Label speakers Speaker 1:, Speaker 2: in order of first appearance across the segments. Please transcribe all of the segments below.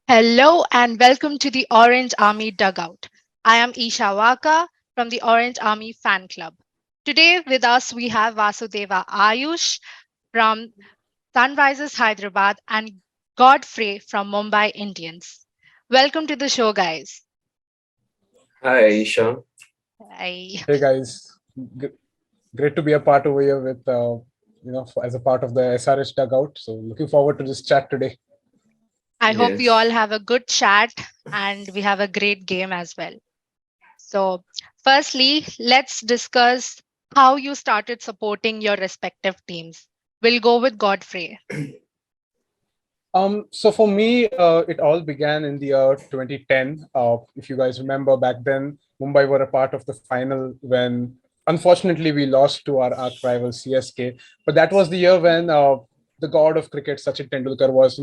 Speaker 1: Hello and welcome to the Orange Army Dugout. I am Isha Waka from the Orange Army Fan Club. Today with us we have Vasudeva Ayush from Sunrisers Hyderabad and Godfrey from Mumbai Indians. Welcome to the show, guys.
Speaker 2: Hi, Isha.
Speaker 1: I,
Speaker 3: Hey guys, G- great to be a part over here with as a part of the SRH dugout. So looking forward to this chat today.
Speaker 1: I hope we all
Speaker 2: Yes.
Speaker 1: have a good chat and we have a great game as well. So, firstly, let's discuss how you started supporting your respective teams. We'll go with Godfrey.
Speaker 3: So for me, it all began in the year 2010. If you guys remember back then, Mumbai were a part of the final when, unfortunately, we lost to our arch rival CSK. But that was the year when the god of cricket, Sachin Tendulkar, was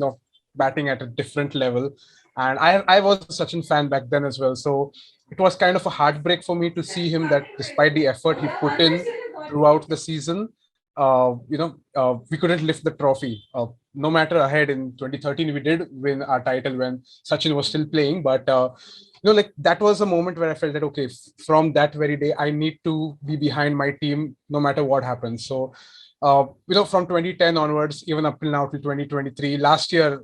Speaker 3: batting at a different level, and I was a Sachin fan back then as well. So it was kind of a heartbreak for me to see him that despite the effort he put in throughout the season, we couldn't lift the trophy. No matter ahead in 2013, we did win our title when Sachin was still playing. But like that was a moment where I felt that okay, from that very day, I need to be behind my team no matter what happens. So, from 2010 onwards, even up till now till 2023, last year,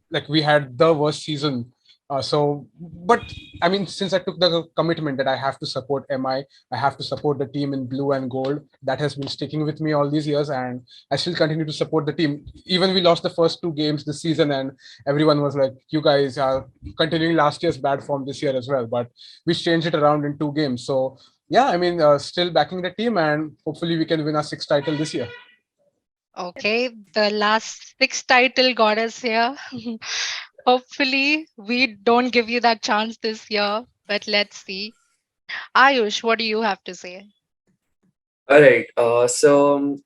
Speaker 3: like we had the worst season. But I mean, since I took the commitment that I have to support I have to support the team in blue and gold. That has been sticking with me all these years, and I still continue to support the team. Even we lost the first two games this season, and everyone was like, "You guys are continuing last year's bad form this year as well." But we changed it around in two games. So yeah, I mean, still backing the team, and hopefully we can win our sixth title this year.
Speaker 1: Okay, the last six title got us here. Hopefully, we don't give you that chance this year, but let's see. Ayush, what do you have to say?
Speaker 2: All right.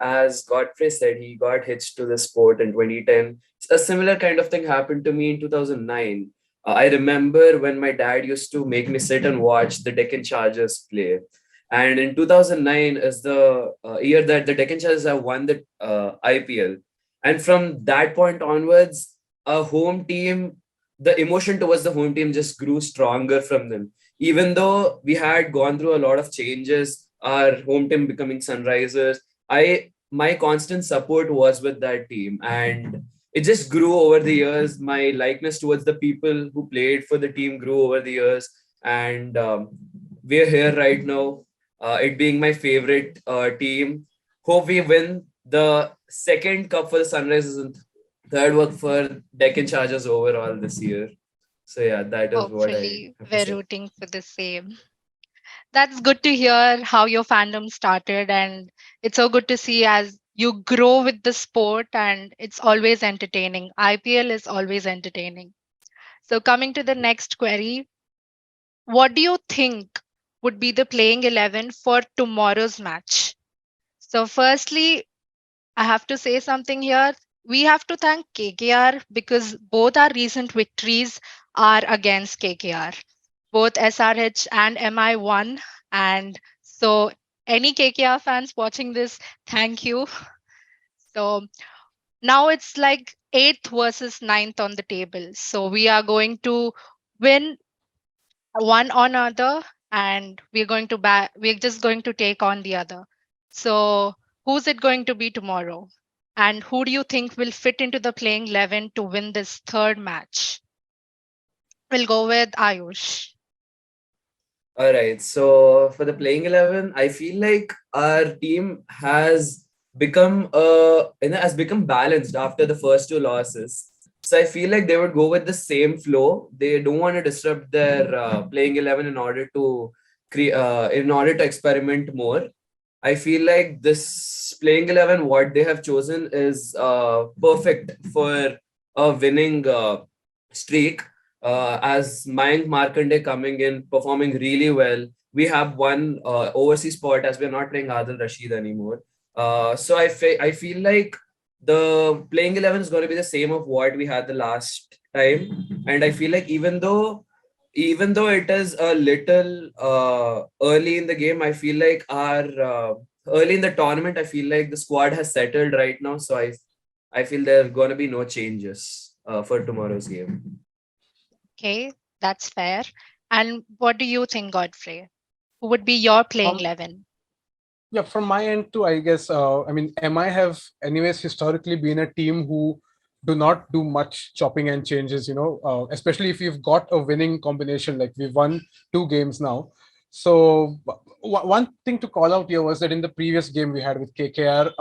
Speaker 2: As Godfrey said, he got hitched to the sport in 2010. A similar kind of thing happened to me in 2009. I remember when my dad used to make me sit and watch the Deccan Chargers play. And in 2009 is the year that the Deccan Chargers have won the IPL. And from that point onwards, a home team, the emotion towards the home team just grew stronger from them. Even though we had gone through a lot of changes, our home team becoming Sunrisers, my constant support was with that team, and it just grew over the years. My likeness towards the people who played for the team grew over the years, and we're here right now. It being my favorite team. Hope we win the second cup for the Sunrisers and third work for Deccan Chargers overall this year. So yeah, that is what I
Speaker 1: Hopefully,
Speaker 2: have to
Speaker 1: we're
Speaker 2: say.
Speaker 1: rooting for the same. That's good to hear how your fandom started, and it's so good to see as you grow with the sport, and it's always entertaining. IPL is always entertaining. So, coming to the next query, what do you think would be the playing 11 for tomorrow's match? So, firstly, I have to say something here. We have to thank KKR because both our recent victories are against KKR. Both SRH and MI won. And so, any KKR fans watching this, thank you. So, now it's like eighth versus ninth on the table. So, we are going to win one on other and we're just going to take on the other. So who's it going to be tomorrow, and who do you think will fit into the playing 11 to win this third match? We'll go with Ayush.
Speaker 2: All right. So for the playing 11, I feel like our team has become balanced after the first two losses. So I feel like they would go with the same flow. They don't want to disrupt their playing 11 in order to experiment more. I feel like this playing 11, what they have chosen is perfect for a winning streak. As Mayank Markande coming in, performing really well. We have one overseas spot as we're not playing Adil Rashid anymore. I feel like the playing 11 is going to be the same of what we had the last time. And I feel like even though it is a little early in the game, I feel like our early in the tournament, I feel like the squad has settled right now. So I feel there are going to be no changes for tomorrow's game.
Speaker 1: Okay, that's fair. And what do you think, Godfrey? Who would be your playing
Speaker 3: Um,
Speaker 1: 11?
Speaker 3: Yeah, from my end too, I guess. I mean, MI have anyways historically been a team who do not do much chopping and changes. Especially if you've got a winning combination. Like we've won 2 games now. So one thing to call out here was that in the previous game we had with KKR,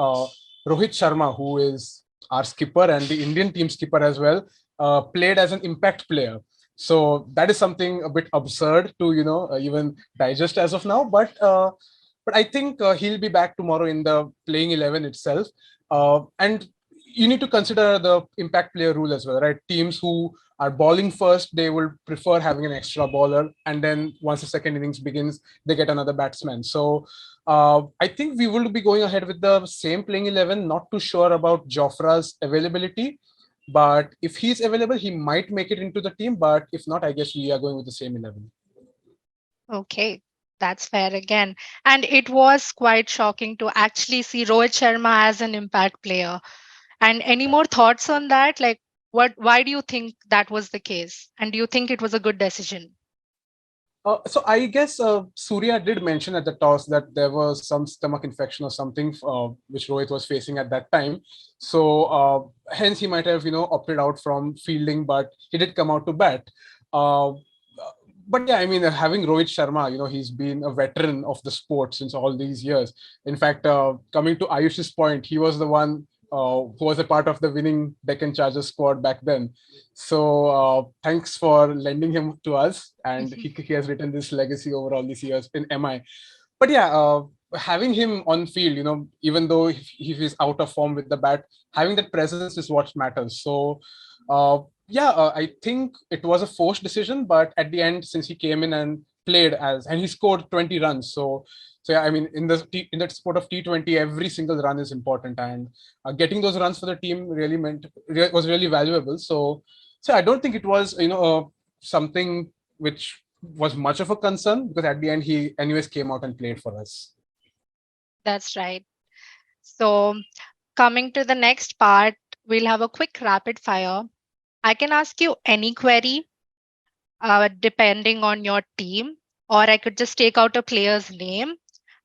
Speaker 3: Rohit Sharma, who is our skipper and the Indian team skipper as well, played as an impact player. So that is something a bit absurd to even digest as of now, but I think he'll be back tomorrow in the playing 11 itself. And you need to consider the impact player rule as well, right? Teams who are bowling first, they will prefer having an extra bowler. And then once the second innings begins, they get another batsman. So I think we will be going ahead with the same playing 11. Not too sure about Jofra's availability. But if he's available, he might make it into the team. But if not, I guess we are going with the same 11.
Speaker 1: Okay, that's fair again. And it was quite shocking to actually see Rohit Sharma as an impact player. And any more thoughts on that? Like, why do you think that was the case? And do you think it was a good decision?
Speaker 3: So I guess Surya did mention at the toss that there was some stomach infection or something which Rohit was facing at that time. So hence he might have opted out from fielding, but he did come out to bat. Uh, but yeah, I mean, having Rohit Sharma, he's been a veteran of the sport since all these years. In fact, coming to Ayush's point, he was the one who was a part of the winning Deccan Chargers squad back then. So thanks for lending him to us, and he has written this legacy over all these years in MI. But yeah, having him on field, even though if he's out of form with the bat, having that presence is what matters. So yeah, I think it was a forced decision, but at the end, since he came in and played and he scored 20 runs, so yeah, I mean, in that sport of T20, every single run is important, and getting those runs for the team was really valuable. So I don't think it was something which was much of a concern, because at the end he anyways came out and played for us.
Speaker 1: That's right. So, coming to the next part, we'll have a quick rapid fire. I can ask you any query depending on your team, or I could just take out a player's name.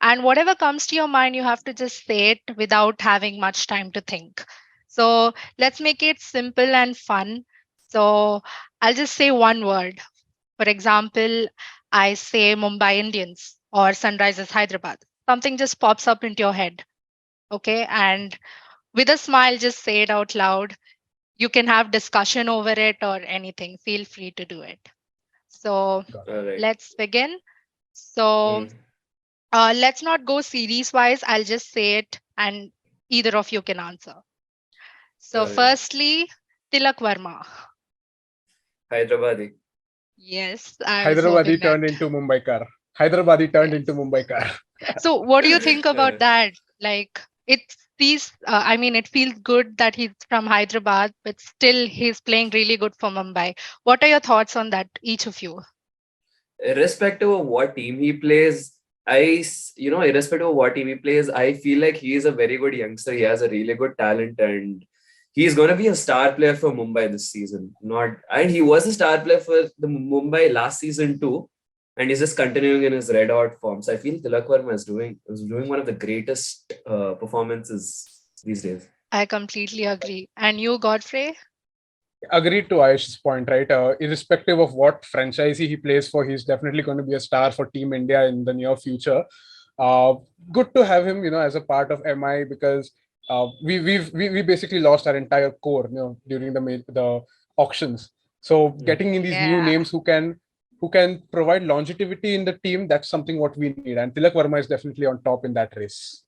Speaker 1: And whatever comes to your mind, you have to just say it without having much time to think. So let's make it simple and fun. So I'll just say one word. For example, I say Mumbai Indians or Sunrisers Hyderabad. Something just pops up into your head. Okay. And with a smile, just say it out loud. You can have discussion over it or anything. Feel free to do it. So
Speaker 3: Got
Speaker 2: All right.
Speaker 1: let's begin. So
Speaker 2: Mm,
Speaker 1: let's not go series wise. I'll just say it and either of you can answer. So,
Speaker 2: all right.
Speaker 1: firstly, Tilak Verma.
Speaker 2: Hyderabadi.
Speaker 1: Yes, I was hoping
Speaker 3: Hyderabadi
Speaker 1: that.
Speaker 3: turned into Mumbaikar. Hyderabadi turned into
Speaker 1: Yes.
Speaker 3: Mumbaikar.
Speaker 1: So, what do you think about
Speaker 2: Uh,
Speaker 1: that? Like, it's these, I mean, it feels good that he's from Hyderabad, but still he's playing really good for Mumbai. What are your thoughts on that, each of you?
Speaker 2: Irrespective of what team he plays, irrespective of what team he plays, I feel like he is a very good youngster. He has a really good talent, and he's going to be a star player for Mumbai this season. Not, and he was a star player for the Mumbai last season too, and he's just continuing in his red hot form. So I feel Tilak Verma is doing one of the greatest performances these days.
Speaker 1: I completely agree. And you, Godfrey?
Speaker 3: Agreed to Ayush's point, right? Irrespective of what franchise he plays for, he's definitely going to be a star for Team India in the near future. Uh, Good to have him, as a part of MI, because we basically lost our entire core, during the auctions. So
Speaker 2: Mm.
Speaker 3: getting in these new
Speaker 1: Yeah,
Speaker 3: names who can provide longevity in the team, that's something what we need. And Tilak Verma is definitely on top in that race.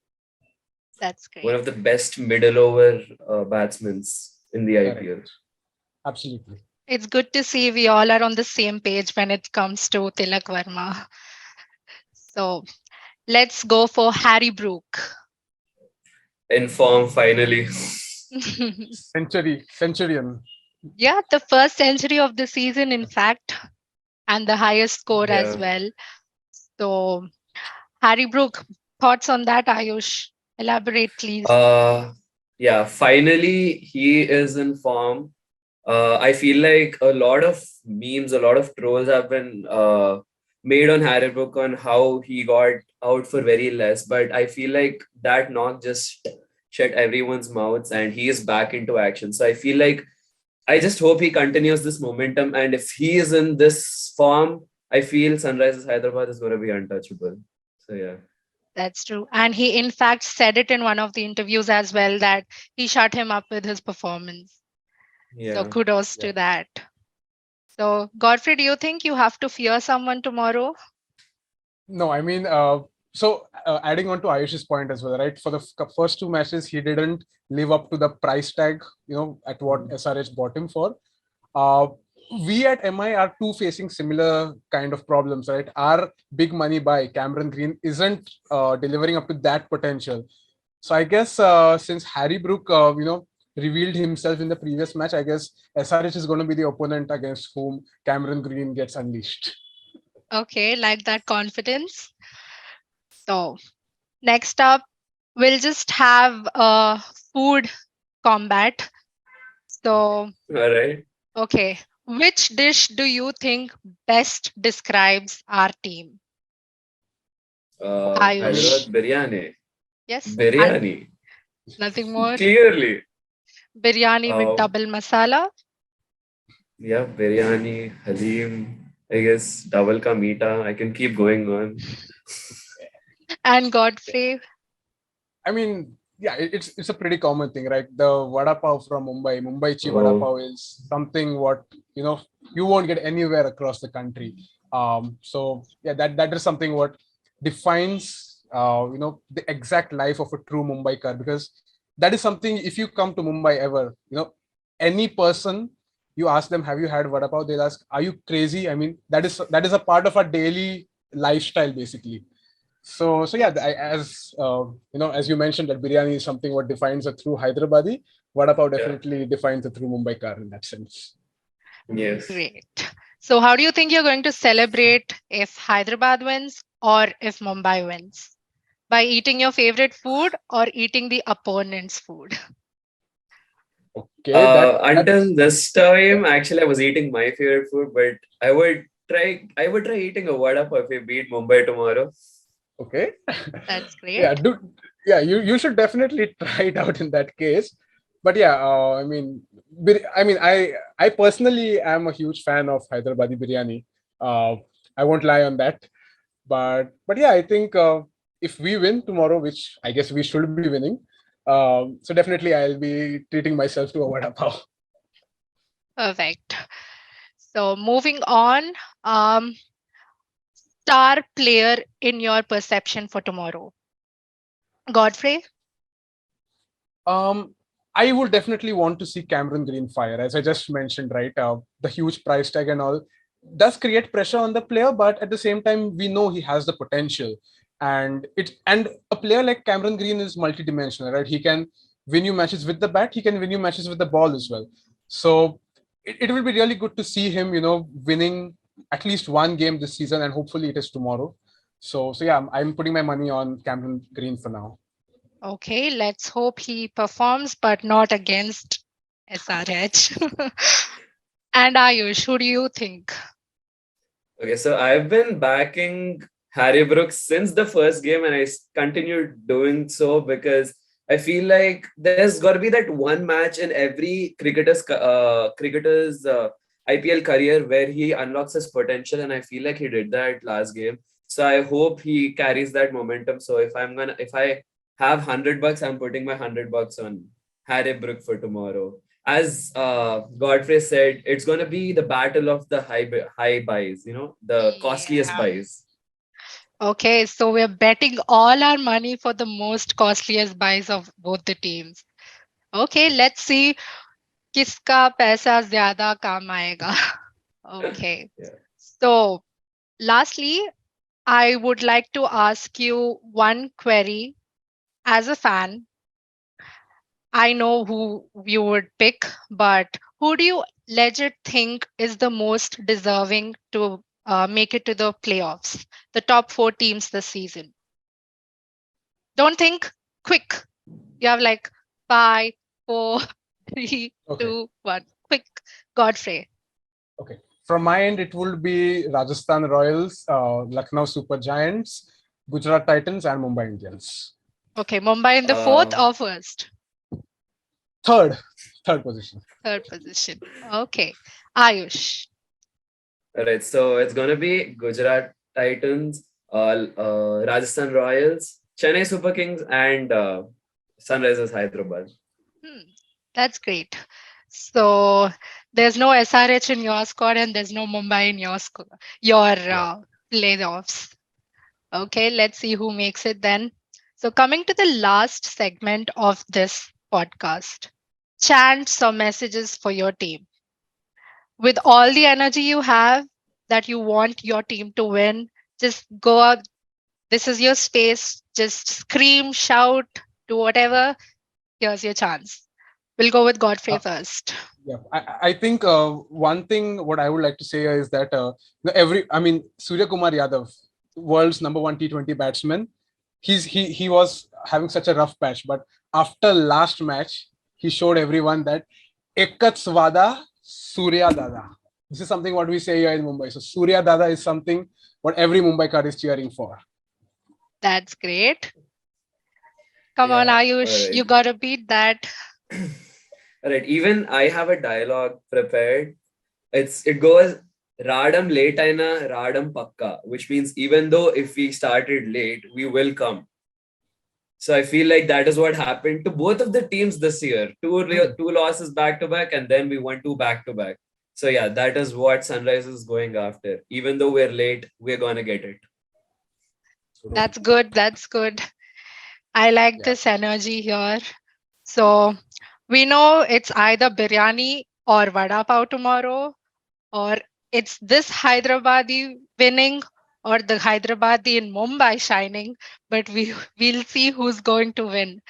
Speaker 1: that's
Speaker 2: One
Speaker 1: great.
Speaker 2: of the best middle over batsmen in the
Speaker 3: Correct.
Speaker 2: IPL.
Speaker 3: Absolutely.
Speaker 1: It's good to see we all are on the same page when it comes to Tilak Verma. So let's go for Harry Brook.
Speaker 2: In form, finally.
Speaker 3: Centurion.
Speaker 1: Yeah, the first century of the season, in fact, and the highest score as
Speaker 2: Yeah.
Speaker 1: well. So, Harry Brook, thoughts on that, Ayush? Elaborate, please.
Speaker 2: Uh, yeah, finally he is in form. I feel like a lot of memes, a lot of trolls have been made on Harry Brook on how he got out for very less. But I feel like that knock just shut everyone's mouths and he is back into action. So I feel like I just hope he continues this momentum. And if he is in this form, I feel Sunrisers Hyderabad is going to be untouchable. So yeah.
Speaker 1: That's true. And he, in fact, said it in one of the interviews as well that he shut him up with his performance. So
Speaker 2: Yeah.
Speaker 1: kudos
Speaker 2: Yeah.
Speaker 1: to that. So, Godfrey, do you think you have to fear someone tomorrow?
Speaker 3: No, I mean, adding on to Ayush's point as well, right? For the first two matches, he didn't live up to the price tag, at what SRH bought him for. Uh, we at MI are too facing similar kind of problems, right? Our big money buy, Cameron Green, isn't delivering up to that potential. So I guess since Harry Brook, revealed himself in the previous match, I guess SRH is going to be the opponent against whom Cameron Green gets unleashed.
Speaker 1: Okay, like that confidence. So, next up, we'll just have a food combat. So,
Speaker 2: All right.
Speaker 1: okay, which dish do you think best describes our team?
Speaker 3: I mean,
Speaker 2: Hyderabad
Speaker 1: Ayush.
Speaker 2: biryani.
Speaker 1: Yes, and
Speaker 2: Biryani.
Speaker 1: nothing more.
Speaker 2: Clearly.
Speaker 1: Biryani with
Speaker 2: Uh,
Speaker 1: double masala.
Speaker 2: yeah, biryani, halim, I guess double ka meeta. I can keep going on.
Speaker 1: And Godfrey.
Speaker 3: I mean, yeah, it's a pretty common thing, right? The vada pav from Mumbai chi vada
Speaker 2: Oh,
Speaker 3: pav is something what you won't get anywhere across the country. So yeah, that is something what defines the exact life of a true Mumbaiker, because that is something, if you come to Mumbai ever, any person, you ask them, have you had vada pav? They'll ask, are you crazy? I mean, that is a part of our daily lifestyle basically. So yeah, as you mentioned, that biryani is something what defines a true Hyderabadi. Vada pav
Speaker 2: yeah.
Speaker 3: definitely defines a true Mumbai car in that sense.
Speaker 2: Yes.
Speaker 1: Great. So, how do you think you're going to celebrate if Hyderabad wins or if Mumbai wins? By eating your favorite food or eating the opponent's food?
Speaker 3: Okay, that
Speaker 2: Until
Speaker 3: that's
Speaker 2: this time, actually, I was eating my favorite food, but I would try eating a vada pav if we beat Mumbai tomorrow.
Speaker 3: okay.
Speaker 1: That's
Speaker 3: Yeah,
Speaker 1: great.
Speaker 3: you should definitely try it out in that case. But yeah, I personally am a huge fan of Hyderabadi biryani. Uh, I won't lie on that. But yeah, I think if we win tomorrow, which I guess we should be winning, so definitely I'll be treating myself to a vada pav.
Speaker 1: Perfect. So, moving on, um, star player in your perception for tomorrow. Godfrey?
Speaker 3: Um, I would definitely want to see Cameron Green fire, as I just mentioned, right? The huge price tag and all does create pressure on the player, but at the same time, we know he has the potential, and a player like Cameron Green is multidimensional, right? He can win you matches with the bat, he can win you matches with the ball as well. So it will be really good to see him, winning at least one game this season, and hopefully it is tomorrow. So yeah, I'm putting my money on Cameron Green for now.
Speaker 1: Okay, let's hope he performs, but not against SRH. And Ayush, who do you think?
Speaker 2: Okay, so I've been backing Harry Brooks since the first game, and continued doing so because I feel like there's got to be that one match in every cricketer's IPL career where he unlocks his potential, and I feel like he did that last game. So I hope he carries that momentum. So if I have $100, I'm putting my $100 on Harry Brook for tomorrow. As Godfrey said, it's going to be the battle of the high buys, the costliest
Speaker 1: Yeah.
Speaker 2: buys.
Speaker 1: Okay, so we're betting all our money for the most costliest buys of both the teams. Okay, let's see किसका पैसा ज़्यादा काम आएगा. Okay.
Speaker 2: Yeah.
Speaker 1: So, lastly, I would like to ask you one query. As a fan, I know who you would pick, but who do you legit think is the most deserving to make it to the playoffs? The top four teams this season. Don't think, quick. You have like five, four, three,
Speaker 3: Okay.
Speaker 1: two, one. quick, Godfrey.
Speaker 3: Okay. From my end, it would be Rajasthan Royals, Lucknow Super Giants, Gujarat Titans, and Mumbai Indians.
Speaker 1: Okay, Mumbai in the fourth
Speaker 2: Uh,
Speaker 1: or first?
Speaker 3: Third, third position.
Speaker 1: Third position. Okay. Ayush.
Speaker 2: all right, so it's gonna be Gujarat Titans, Rajasthan Royals, Chennai Super Kings, and Sunrisers Hyderabad.
Speaker 1: Hmm, that's great. So there's no SRH in your squad and there's no Mumbai in your
Speaker 3: Yeah.
Speaker 1: playoffs. Okay, let's see who makes it then. So coming to the last segment of this podcast, chants or messages for your team. With all the energy you have that you want your team to win, just go out. This is your space. Just scream, shout, do whatever. Here's your chance. We'll go with Godfrey
Speaker 3: Uh,
Speaker 1: first.
Speaker 3: yeah. I think one thing what I would like to say is that Surya Kumar Yadav, world's number one T20 batsman, he was having such a rough patch, but after last match, he showed everyone that Ekats Vada Surya Dada. This is something what we say here in Mumbai. So Surya Dada is something what every Mumbaikar is cheering for.
Speaker 1: That's great. Come on,
Speaker 2: Yeah, all
Speaker 1: Ayush.
Speaker 2: right.
Speaker 1: You gotta beat that.
Speaker 2: All right, even I have a dialogue prepared. It goes Radam letaina, Radam pakka, which means even though if we started late, we will come. So I feel like that is what happened to both of the teams this year.
Speaker 3: Hmm.
Speaker 2: Two losses back to back, and then we won two back to back. So yeah, that is what Sunrise is going after. Even though we're late, we're gonna get it.
Speaker 1: That's good. That's good. I like
Speaker 3: Yeah.
Speaker 1: this energy here. So we know it's either biryani or vada pav tomorrow, or it's this Hyderabadi winning or the Hyderabadi in Mumbai shining, but we'll see who's going to win.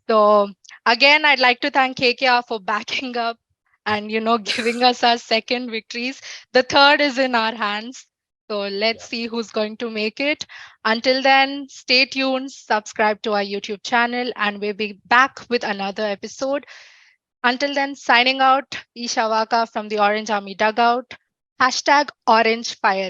Speaker 1: So again, I'd like to thank KKR for backing up and giving us our second victories. The third is in our hands. So let's
Speaker 3: Yeah.
Speaker 1: see who's going to make it. Until then, stay tuned, subscribe to our YouTube channel, and we'll be back with another episode. Until then, signing out, Isha Waka from the Orange Army Dugout. Hashtag Orange Fire